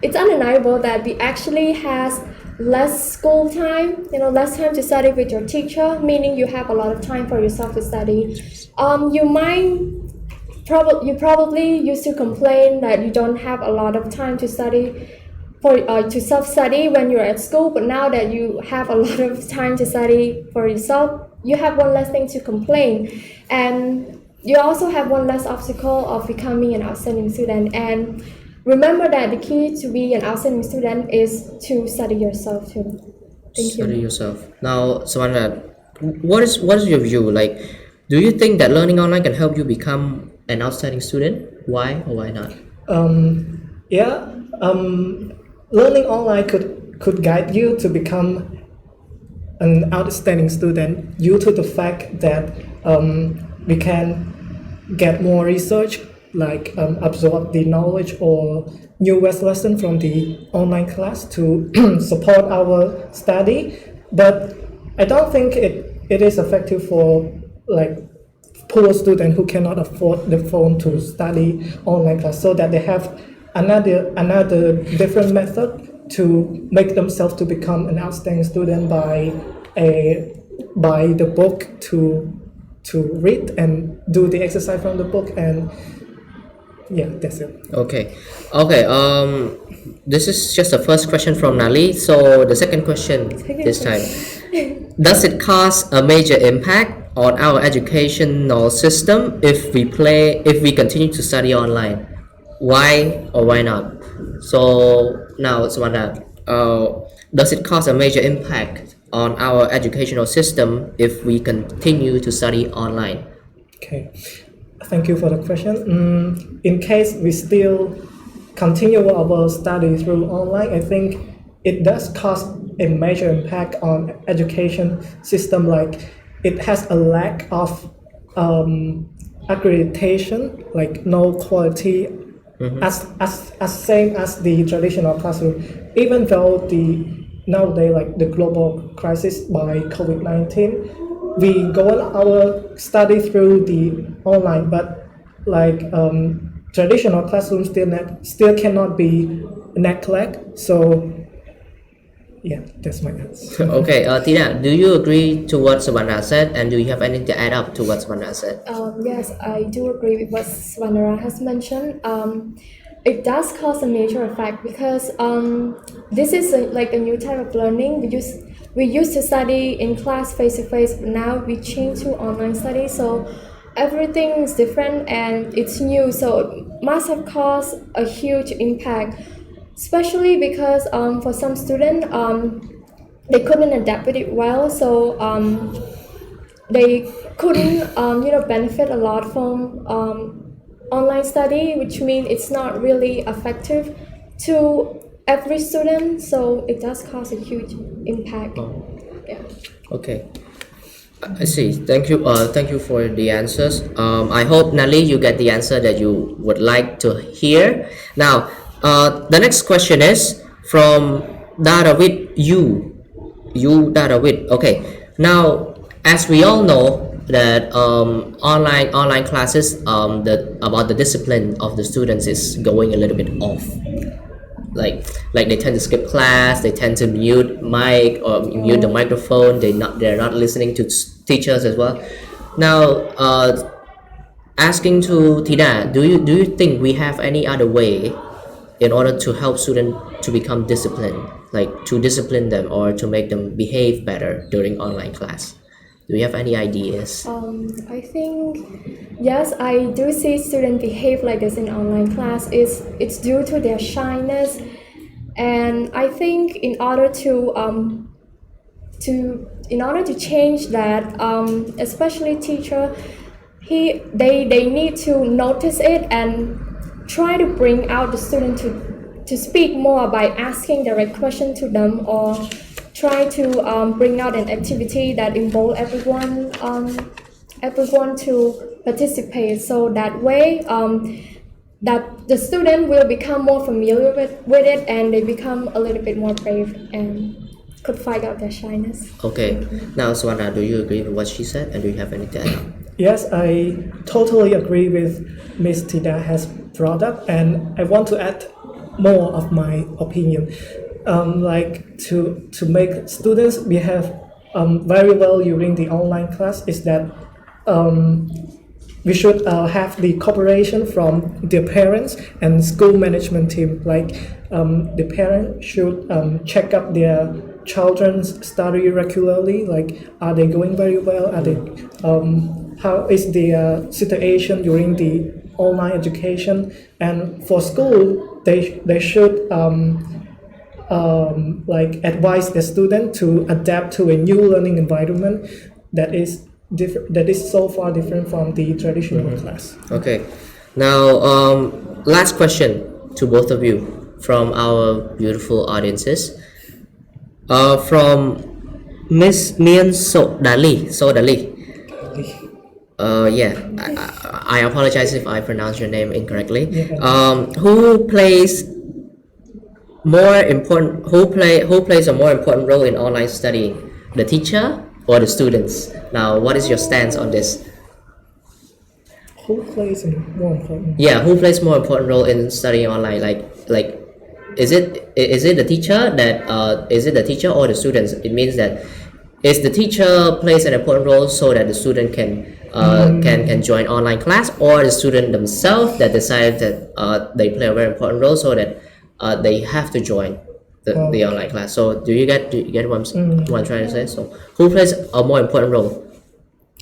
it's undeniable that we actually has less school time, less time to study with your teacher, meaning you have a lot of time for yourself to study. You probably used to complain that you don't have a lot of time to study to self-study when you're at school, but now that you have a lot of time to study for yourself, you have one less thing to complain, and you also have one less obstacle of becoming an outstanding student. And remember that the key to be an outstanding student is to study yourself too. Thank you. Study yourself. Now, Sovannara, what is your view? Like, do you think that learning online can help you become an outstanding student? Why or why not? Learning online could guide you to become an outstanding student due to the fact that we can get more research, like absorb the knowledge or newest lesson from the online class to support our study. But I don't think it is effective for like poor students who cannot afford the phone to study online class, so that they have another different method to make themselves to become an outstanding student by the book to read and do the exercise from the book. And that's it. Okay. This is just the first question from Nali. So the second question this time. Does it cause a major impact on our educational system if we continue to study online? Why or why not? So now, Sovannara, does it cause a major impact on our educational system if we continue to study online? Okay, thank you for the question. In case we still continue our study through online, I think it does cause a major impact on education system. Like, it has a lack of accreditation, like no quality as same as the traditional classroom, even though nowadays like the global crisis by COVID-19, we go on our study through the online, but like traditional classroom still cannot be neglect. So yeah, that's my answer. Okay, Tina, do you agree to what Sovannara said, and do you have anything to add up to what Sovannara said? Yes, I do agree with what Sovannara has mentioned. It does cause a major effect because this is like a new type of learning. We used to study in class face to face, but now we change to online study. So everything is different and it's new. So it must have caused a huge impact, especially because for some students they couldn't adapt with it well. So they couldn't benefit a lot from online study, which means it's not really effective to every student, so it does cause a huge impact. Yeah. Okay, I see. Thank you for the answers. I hope Nali you get the answer that you would like to hear. Now, the next question is from Daravit. You Daravit. Okay. Now, as we all know that online classes about the discipline of the students is going a little bit off. Like they tend to skip class, they tend to mute mic or mute the microphone. They're not listening to teachers as well. Now, asking to Tina, do you think we have any other way in order to help students to become disciplined, like to discipline them or to make them behave better during online class? Do you have any ideas? I think yes, I do see students behave like this in online class. It's due to their shyness, and I think in order to change that, especially teacher, they need to notice it and try to bring out the student to speak more by asking direct question to them, or try to bring out an activity that involve everyone to participate. So that way, that the student will become more familiar with it, and they become a little bit more brave and could fight out their shyness. Okay. Now, Sovannara, do you agree with what she said, and do you have anything to add? Yes, I totally agree with Miss Tina has brought up, and I want to add more of my opinion. Like to make students behave very well during the online class is that we should have the cooperation from their parents and school management team. Like the parents should check up their children's study regularly. Like, are they going very well? Are they how is their situation during the online education? And for school, they should like advise the student to adapt to a new learning environment that is so far different from the traditional class. Okay. Now, last question to both of you from our beautiful audiences. From Miss Mian Sodali. Yeah, I apologize if I pronounce your name incorrectly. Who plays a more important role in online studying, the teacher or the students? Now, what is your stance on this? Who plays a more important? Yeah, who plays more important role in studying online? Like, is it the teacher is it the teacher or the students? It means that is the teacher plays an important role so that the student can join online class, or the student themselves that decide that they play a very important role so that they have to join the online class. So do you get what I'm trying to say? So who plays a more important role?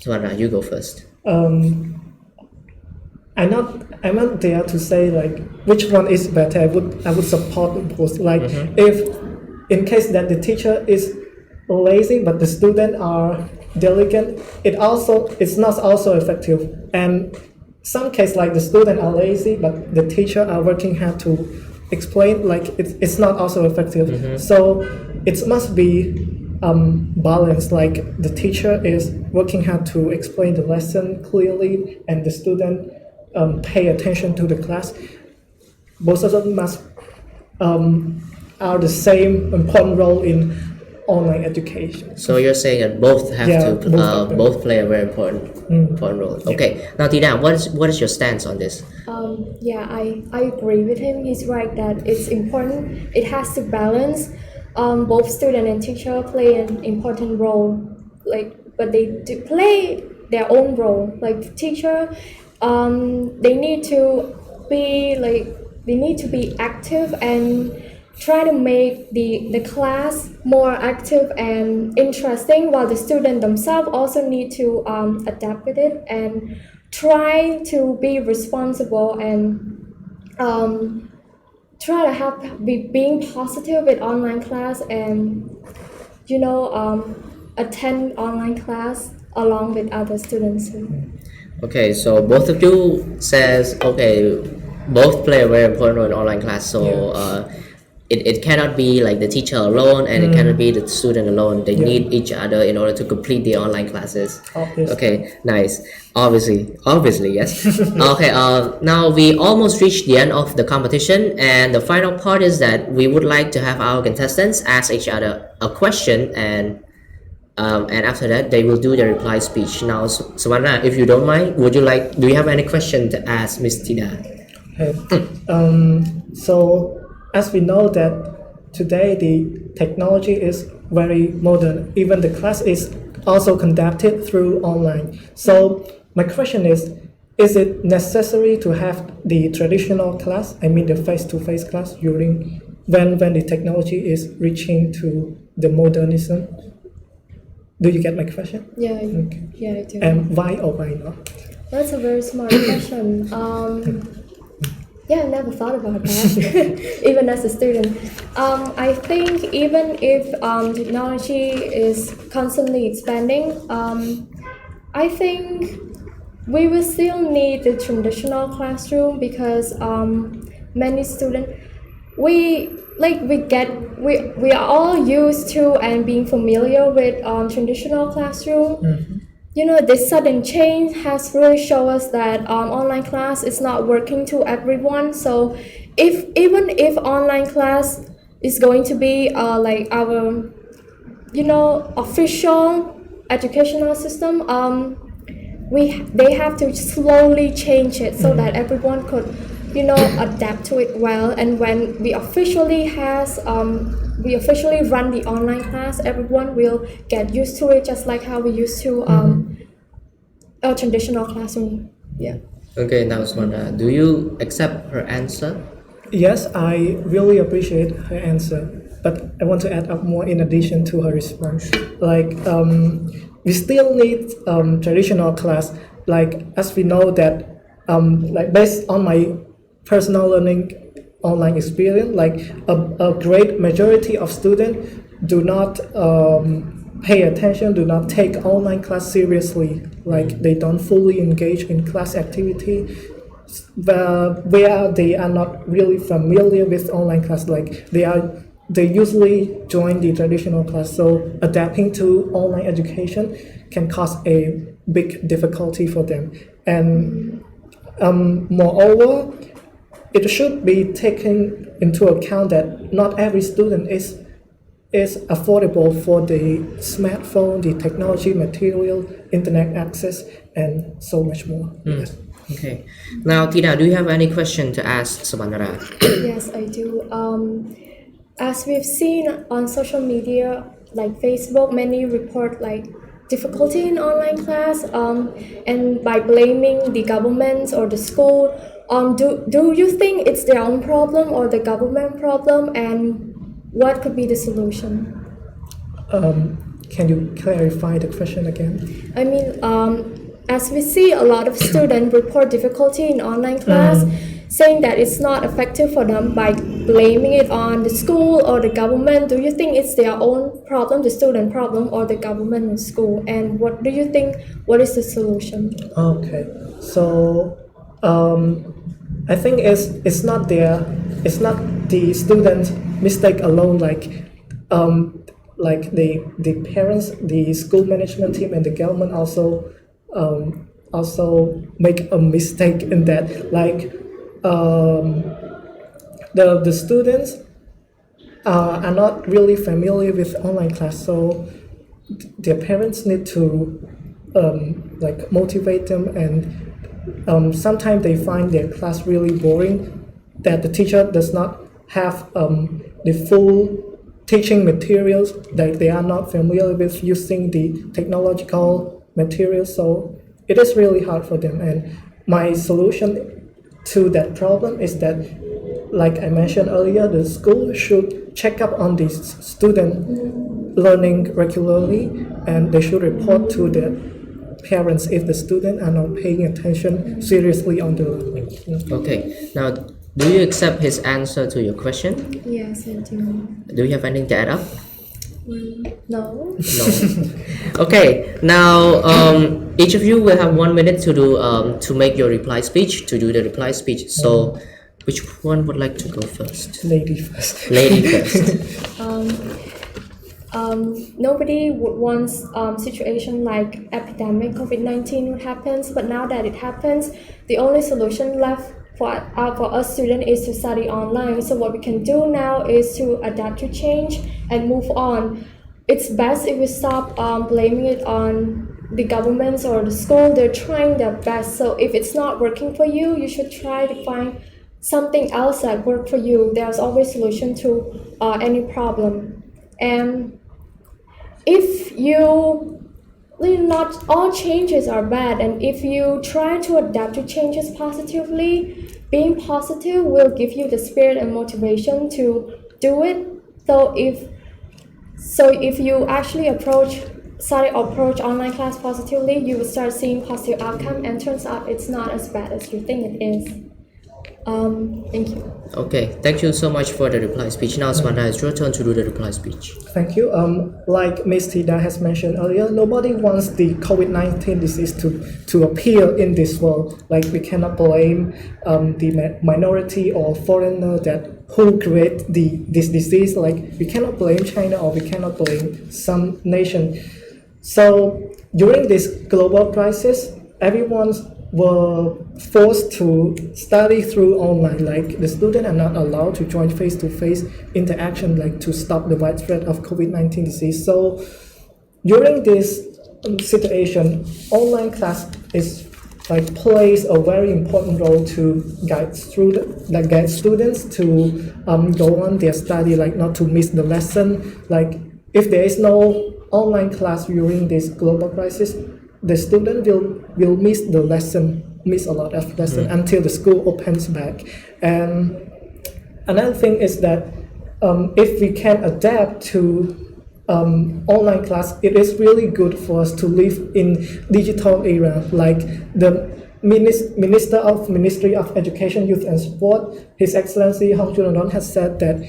Sovannara, you go first. I'm not there to say like which one is better. I would support both. Like if in case that the teacher is lazy but the student are diligent, it's not also effective. And some case like the student are lazy but the teacher are working hard to explain, like it's not also effective. So it must be balance, like the teacher is working hard to explain the lesson clearly and the student pay attention to the class. Both of them must are the same important role in online education. So you're saying that both have Yeah, to both play a very important role. Okay. Now Tina, what is your stance on this? Yeah, I agree with him. He's right that it's important. It has to balance. Both student and teacher play an important role. But they do play their own role. Like teacher, they need to be active and try to make the class more active and interesting, while the student themselves also need to adapt with it and try to be responsible and try to be being positive with online class and attend online class along with other students. Okay, so both of you says both play a very important role in online class. So it cannot be like the teacher alone, and it cannot be the student alone. They need each other in order to complete the online classes. Obviously. Okay, nice. Obviously, yes. Okay, now we almost reached the end of the competition, and the final part is that we would like to have our contestants ask each other a question, and after that they will do the reply speech. Now, Sovannara, if you don't mind, do you have any question to ask Miss Tina? Okay. So as we know that today the technology is very modern, even the class is also conducted through online. So my question is it necessary to have the traditional class, I mean the face-to-face class, during when the technology is reaching to the modernism? Do you get my question? Yeah, okay. Yeah, I do. And why or why not? That's a very smart question. Yeah, I never thought about that, even as a student. I think even if technology is constantly expanding, I think we will still need the traditional classroom because many students, we are all used to and being familiar with traditional classroom. This sudden change has really shown us that online class is not working to everyone. So even if online class is going to be like our official educational system, they have to slowly change it so that everyone could adapt to it well. And when we officially run the online class, everyone will get used to it, just like how we used to our traditional classroom. Yeah. Okay, now Sovannara, do you accept her answer? Yes, I really appreciate her answer, but I want to add up more in addition to her response. Like we still need traditional class, like as we know that like based on my personal learning online experience, like a great majority of students do not pay attention, do not take online class seriously. Like they don't fully engage in class activity, where they are not really familiar with online class. Like they usually join the traditional class. So adapting to online education can cause a big difficulty for them. And moreover, it should be taken into account that not every student is affordable for the smartphone, the technology, material, internet access, and so much more. Yes. Okay. Now, Tina, do you have any question to ask Sovannara? Yes, I do. As we've seen on social media, like Facebook, many report like difficulty in online class, and by blaming the government or the school. Do you think it's their own problem or the government problem, and what could be the solution? Can you clarify the question again? I mean, as we see a lot of students report difficulty in online class, saying that it's not effective for them by blaming it on the school or the government. Do you think it's their own problem, the student problem, or the government and school? And what do you think, what is the solution? Okay, so I think it's not the student mistake alone. Like like the parents, the school management team, and the government also make a mistake in that. Like the students are not really familiar with online class, so their parents need to like motivate them, and sometimes they find their class really boring, that the teacher does not have the full teaching materials, that they are not familiar with using the technological materials, so it is really hard for them. And my solution to that problem is that, like I mentioned earlier, the school should check up on the student learning regularly, and they should report to the parents if the students are not paying attention seriously on the learning. Okay, now do you accept his answer to your question? Yes, I do. Do you have anything to add up? No. No. Okay, now each of you will have 1 minute to do to make your reply speech, to do the reply speech. So which one would like to go first? Lady first. Lady first. Nobody would want situation like epidemic COVID-19 would happen, but now that it happens, the only solution left for us students is to study online. So what we can do now is to adapt to change and move on. It's best if we stop blaming it on the governments or the school. They're trying their best. So if it's not working for you, you should try to find something else that works for you. There's always solution to any problem. And if not all changes are bad, and if you try to adapt to changes positively, being positive will give you the spirit and motivation to do it. So if you actually approach online class positively, you will start seeing positive outcome, and turns out it's not as bad as you think it is. Thank you. Okay, thank you so much for the reply speech. Now, Sovannara, it's your turn to do the reply speech. Thank you. Like Ms. Thida has mentioned earlier, nobody wants the COVID-19 disease to appear in this world. Like, we cannot blame the minority or foreigner who create this disease. Like, we cannot blame China, or we cannot blame some nation. So during this global crisis, everyone were forced to study through online. Like, the students are not allowed to join face-to-face interaction, like, to stop the widespread of COVID-19 disease. So during this situation, online class plays a very important role to guide students to go on their study, like not to miss the lesson. Like, if there is no online class during this global crisis, the student will miss a lot of lesson until the school opens back. And another thing is that if we can adapt to online class, it is really good for us to live in digital era. Like, the Ministry of Education, Youth and Sport, His Excellency Hong Chunanon, has said that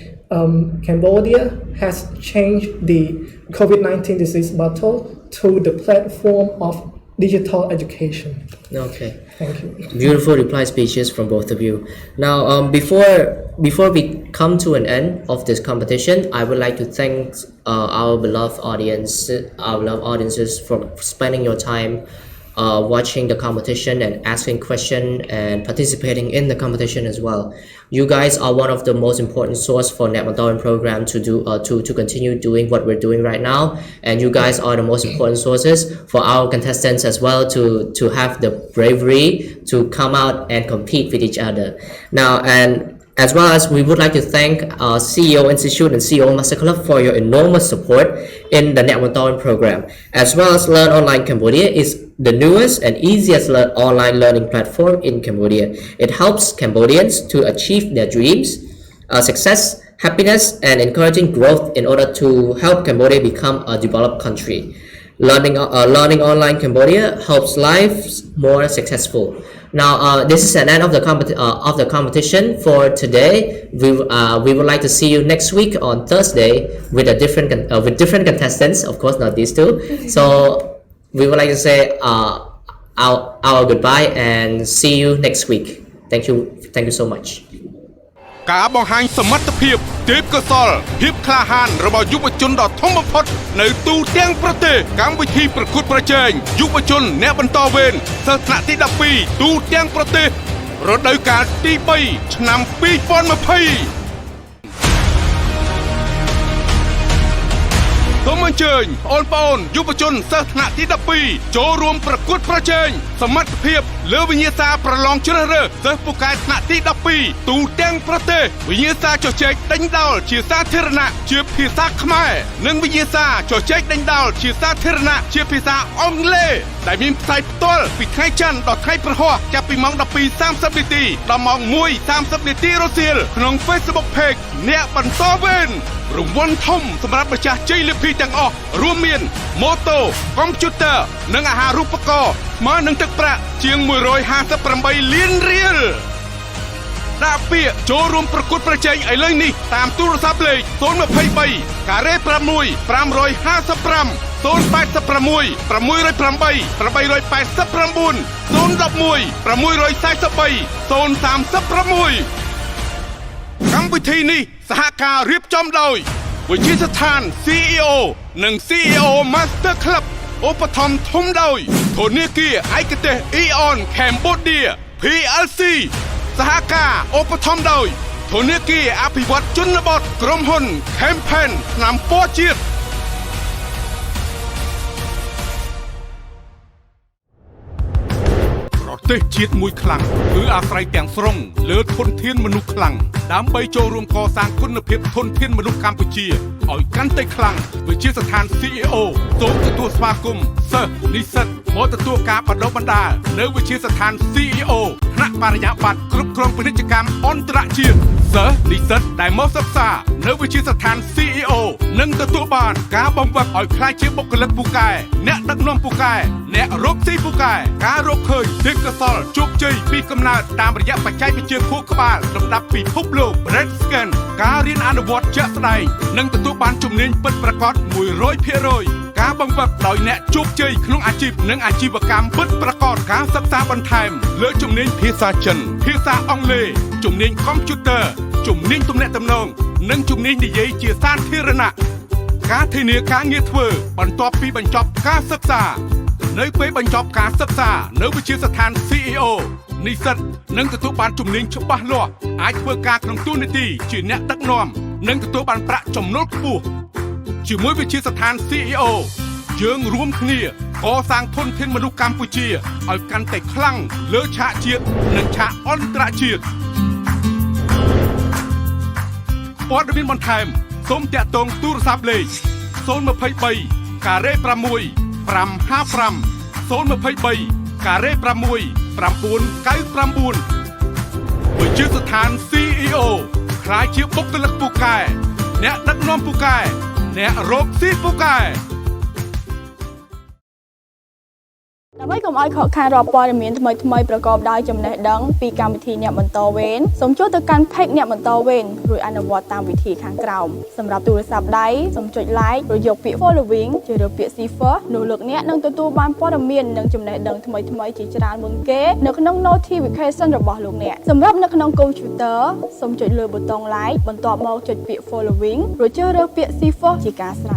Cambodia has changed the COVID-19 disease battle to the platform of digital education. Okay. Thank you. Beautiful reply speeches from both of you. Now, before we come to an end of this competition, I would like to thank our beloved audiences for spending your time watching the competition and asking questions and participating in the competition as well. You guys are one of the most important source for Neak Bontorvein program to continue doing what we're doing right now, and you guys are the most important sources for our contestants as well to have the bravery to come out and compete with each other. Now, and as well as we would like to thank our CEO Institute and CEO Master Club for your enormous support in the Neak Bontorvein program, as well as Learn Online Cambodia is the newest and easiest online learning platform in Cambodia. It helps Cambodians to achieve their dreams, success, happiness, and encouraging growth in order to help Cambodia become a developed country. Learning Online Cambodia helps lives more successful. Now, this is an end of the competition for today. We would like to see you next week on Thursday with different contestants. Of course, not these two. So we would like to say our goodbye and see you next week. Thank you so much. ការបង្ហាញសមត្ថភាពទេពកោសល្យភាពក្លាហានរបស់យុវជនដ៏ធំបំផុតនៅទូទាំងប្រទេសកម្មវិធីប្រកួតប្រជែងយុវជនអ្នកបន្តវេនសិស្សថ្នាក់ទី12ទូទាំងប្រទេសរដូវកាលទី3ឆ្នាំ2020សូមអញ្ជើញបងប្អូនយុវជនសិស្សថ្នាក់ទី12ចូលរួមប្រកួតប្រជែងសមត្ថភាពលើវិញ្ញាសាប្រឡងជ្រើសរើសសិស្សពូកែថ្នាក់ទី12ទូទាំងប្រទេសវិញ្ញាសាជជែកដេញដោលជាសាធារណៈជាភាសាខ្មែរនិងវិញ្ញាសាជជែកដេញដោលជាសាធារណៈជាភាសាអង់គ្លេសដែលមានផ្សាយផ្ទាល់ពីថ្ងៃច័ន្ទដល់ថ្ងៃព្រហស្បតិ៍ចាប់ពីម៉ោង 12:30 នាទីដល់ម៉ោង 1:30 នាទីរសៀលក្នុង Facebook Page អ្នកបន្តវេនរង្វាន់ធំសម្រាប់ម្ចាស់ជ័យលាភីទាំងអស់រួមមានម៉ូតូកុំព្យូទ័រនិងអាហារូបករណ៍ស្មើនឹងទឹកប្រាក់ជាង158លានរៀលដាក់ពាក្យចូលរួមប្រកួតប្រជែងឥឡូវនេះតាមទូរស័ព្ទលេខ023ការ៉េ6 555 086 608 889 011 643 036 កម្មវិធីនេះសហការរៀបចំដោយវិទ្យាស្ថាន CEO និង CEO Master Club ឧបត្ថម្ភធំដោយធនាគារឯកទេស Eon Cambodia PLC សហការឧបត្ថម្ភដោយធនាគារអភិវឌ្ឍជនបទក្រុមហ៊ុន Campaign ឆ្នាំពណ៌ជាតិប្រទេសជាតិមួយខ្លាំងគឺអាស្រ័យទាំងស្រុងលើធនធានមនុស្សខ្លាំងដើម្បីចូលរួមកសាងគុណភាពធនធានមនុស្សកម្ពុជាឲ្យកាន់តែខ្លាំងវិទ្យាស្ថាន CEO សូមទទួលស្វាគមន៍សិស្សនិស្សិតមកទទួលការបណ្ដុះបណ្ដាលនៅវិទ្យាស្ថាន CEO ថ្នាក់បរិញ្ញាបត្រគ្រប់គ្រងពាណិជ្ជកម្មអន្តរជាតិសិស្សនិស្សិតដែលមកសិក្សានៅវិទ្យាស្ថាន CEO នឹងទទួលបានការបង្វឹកឲ្យក្លាយជាបុគ្គលិកពូកែអ្នកដឹកនាំពូកែអ្នករកស៊ីពូកែការរកឃើញទេពកោសល្យជោគជ័យពីកំណើតតាមរយៈបច្ចេកវិទ្យាខួរក្បាលលំដាប់ពិភពលោក Red Scan ការរៀនអនុវត្តជាក់ស្ដែងនិងទទួលបានជំនាញពិតប្រាកដ 100% ការបង្វឹកដោយអ្នកជោគជ័យក្នុងអាជីពនិងអាជីវកម្មពិតប្រាកដការសិក្សាបន្ថែមលើជំនាញភាសាចិនភាសាអង់គ្លេសជំនាញកុំព្យូទ័រជំនាញទំនាក់ទំនងនិងជំនាញនិយាយជាសាធារណៈការធានាការងារធ្វើបន្ទាប់ពីបញ្ចប់ការសិក្សានៅពេលបញ្ចប់ការសិក្សានៅវិទ្យាស្ថាន CEO និស្សិតនឹងទទួលបានជំនាញច្បាស់លាស់អាចធ្វើការក្នុងតួនាទីជាអ្នកដឹកនាំនិងទទួលបានប្រាក់ចំណូលខ្ពស់ជាមួយវិទ្យាស្ថាន CEO យើងរួមគ្នាកសាងធនធានមនុស្សកម្ពុជាឲ្យកាន់តែខ្លាំងលើឆាកជាតិនិងឆាកអន្តរជាតិព័ត៌មានបន្ថែមសូមតាក់ទងទូរស័ព្ទលេខ023ការ៉េ6 555 023ការ៉េ6 999វិទ្យាស្ថាន CEO ក្លាយជាបុគ្គលិកពូកែអ្នកដឹកនាំពូកែអ្នករកស៊ីពូកែ ដើម្បីកុំឲ្យខកខានរាល់ព័ត៌មានថ្មីៗប្រកបដោយចំណេះដឹងពីកម្មវិធីអ្នកបន្តវេនសូមចូលទៅកាន់ Page អ្នកបន្តវេនរួចអនុវត្តតាមវិធីខាងក្រោមសម្រាប់ទូរស័ព្ទដៃសូមចុច Like ឬយកពាក្យ Following ជ្រើសរើសពាក្យ Cipher នោះលោកអ្នកនឹងទទួលបានព័ត៌មាននិងចំណេះដឹងថ្មីៗជាច្រើនមុនគេនៅក្នុង Notification របស់លោកអ្នកសម្រាប់នៅក្នុង Computer សូមចុចលើប៊ូតុង Like បន្ទាប់មកចុចពាក្យ Following រួចជ្រើសរើសពាក្យ Cipher ជាការស្រេច